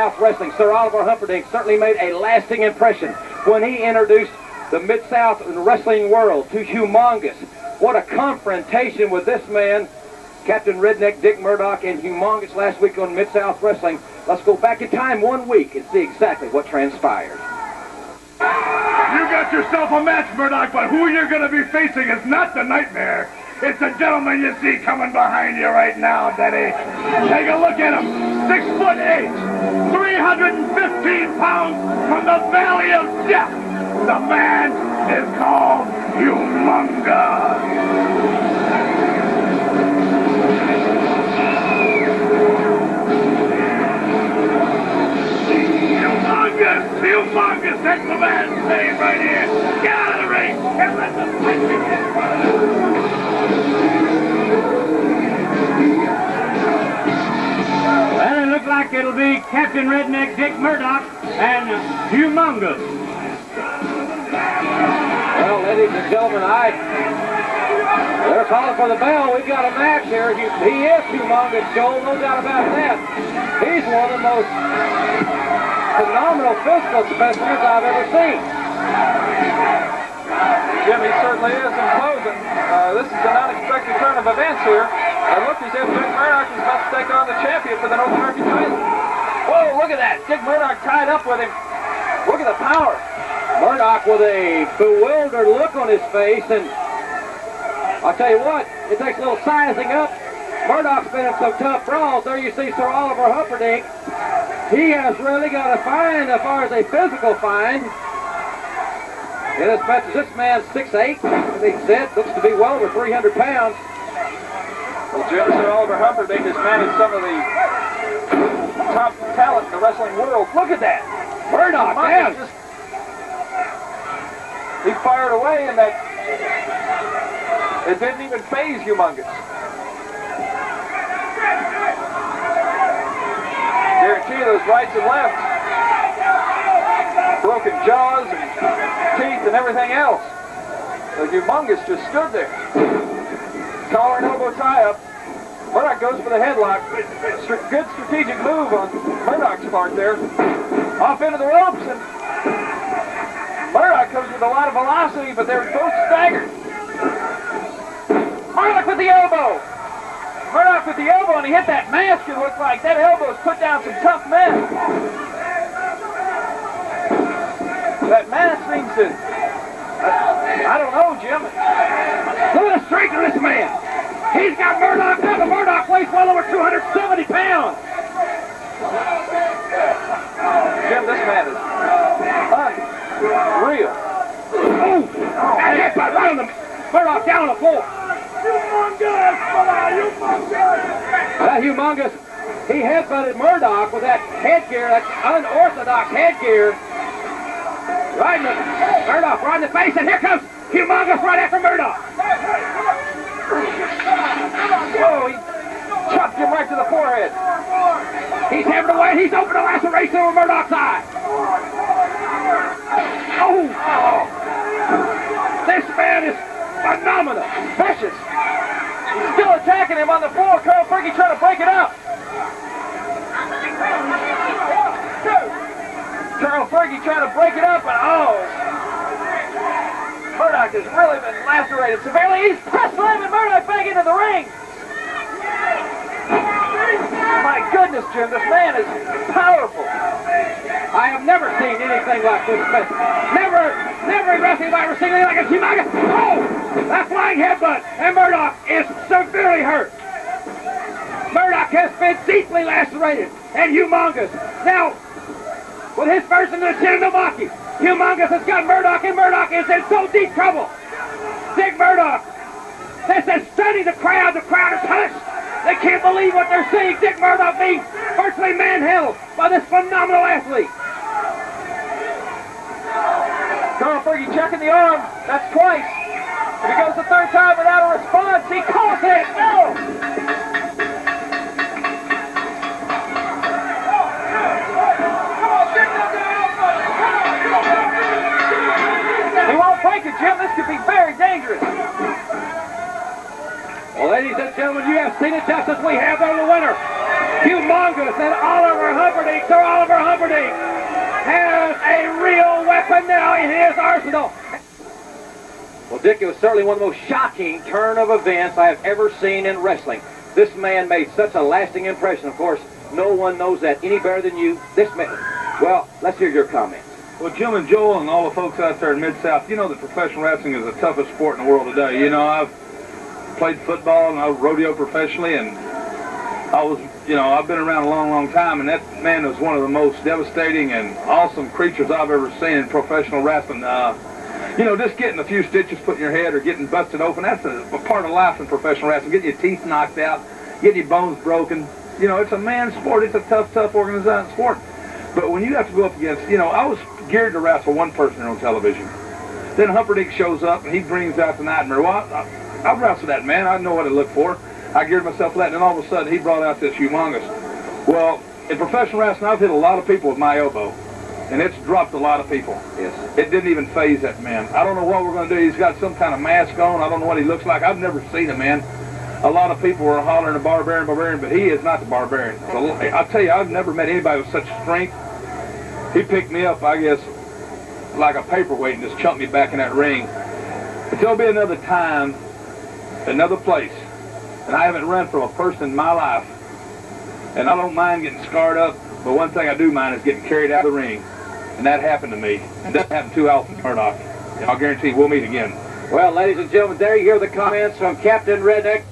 Mid-South Wrestling. Sir Oliver Humperdinck certainly made a lasting impression when he introduced the Mid-South wrestling world to Humongous. What a confrontation with this man, Captain Redneck Dick Murdoch, and Humongous last week on Mid-South Wrestling. Let's go back in time 1 week and see exactly what transpired. You got yourself a match, Murdoch, but who you're going to be facing is not the Nightmare. It's the gentleman you see coming behind you right now, Daddy. Take a look at him. 6'8", 315 pounds from the Valley of Death. The man is called Humongous. Humongous, that's the man's name right here. Get out of the ring and let the fight begin, brother. Well, it looks like it'll be Captain Redneck Dick Murdoch and Humongous. Well, ladies and gentlemen, they're calling for the bell. We've got a match here. He is Humongous, Joel, no doubt about that. He's one of the most phenomenal physical specimens I've ever seen. Jim, he certainly is imposing. This is an unexpected turn of events here. Look as if Dick Murdoch is about to take on the champion for the North American title. Whoa, look at that. Dick Murdoch tied up with him. Look at the power. Murdoch with a bewildered look on his face, and I'll tell you what, it takes a little sizing up. Murdoch's been in some tough brawls. There you see Sir Oliver Humperdinck. He has really got a find as far as a physical find. In as much as this man's 6'8", as he said, looks to be well over 300 pounds. Well, Jim, Sir Oliver Humperdinck has managed some of the top talent in the wrestling world. Look at that. Murdoch, man. He fired away, and that it didn't even faze Humongous. Guarantee those rights and lefts, broken jaws and teeth and everything else. The Humongous just stood there. Collar and elbow tie-up. Murdoch goes for the headlock. Good strategic move on Murdoch's part there. Off into the ropes, and Murdoch comes with a lot of velocity, but they're both staggered. Murdoch with the elbow. Murdoch with the elbow, and he hit that mask. It looks like that elbow's put down some tough men. That mask seems to, I don't know, Jim. Look at the strength of this man. He's got Murdoch now. The Murdoch weighs well over 270 pounds. Jim, this man is unreal. Oh, that headbutt right on the Murdoch down on the floor. Humongous, brother, Humongous. That Humongous, he headbutted Murdoch with that headgear, that unorthodox headgear. Right in the, Murdoch right in the face, and here comes Humongous right after Murdoch. Whoa, he chopped him right to the forehead. He's hammered away, he's opened a laceration over Murdoch's eye. Oh! This man is phenomenal. Vicious. He's still attacking him on the floor. Carl Fergie trying to break it up. Carl Fergie trying to break it up, and Murdoch has really been lacerated severely. He's press slamming Murdoch back into the ring. My goodness, Jim, this man is powerful. I have never seen anything like this. Never in wrestling have I ever seen anything like this. Humongous. Oh! That flying headbutt, and Murdoch is severely hurt. Murdoch has been deeply lacerated, and Humongous. Now, with his first into the chin of the Maki, Humongous has got Murdoch, and Murdoch is in so deep trouble. Dick Murdoch, this is stunning the crowd. The crowd is hushed. They can't believe what they're seeing. Dick Murdoch being virtually manhandled by this phenomenal athlete. Carl Fergie checking the arm. That's twice. If he goes the third time without a response, he calls it. No! He won't break it, Jim. This could be very dangerous. Well, ladies and gentlemen, you have seen it just as we have. They're the winner. Humongous and Oliver Humperdinck. Sir Oliver a real weapon now in his arsenal. Well, Dick, it was certainly one of the most shocking turn of events I have ever seen in wrestling. This man made such a lasting impression. Of course, no one knows that any better than you. This man, well, let's hear your comments. Well, Jim and Joel and all the folks out there in Mid-South, you know that professional wrestling is the toughest sport in the world today. You know, I've played football and I rodeo professionally, and I've been around a long, long time, and that man was one of the most devastating and awesome creatures I've ever seen in professional wrestling. Just getting a few stitches put in your head or getting busted open, that's a part of life in professional wrestling. Getting your teeth knocked out, getting your bones broken. You know, it's a man's sport. It's a tough organized sport. But when you have to go up against, I was geared to wrestle one person on television. Then Humperdinck shows up, and he brings out the Nightmare. Well, I wrestled that man. I know what to look for. I geared myself for that, and then all of a sudden, he brought out this Humongous. Well, in professional wrestling, I've hit a lot of people with my elbow. And it's dropped a lot of people. Yes. It didn't even phase that man. I don't know what we're going to do. He's got some kind of mask on. I don't know what he looks like. I've never seen him, man. A lot of people were hollering the barbarian, but he is not the barbarian. So, I'll tell you, I've never met anybody with such strength. He picked me up, I guess, like a paperweight and just chunked me back in that ring. But there'll be another time, another place, and I haven't run from a person in my life. And I don't mind getting scarred up, but one thing I do mind is getting carried out of the ring. And that happened to me. And that happened too often, Murdoch. And I'll guarantee we'll meet again. Well, ladies and gentlemen, there you hear the comments from Captain Redneck.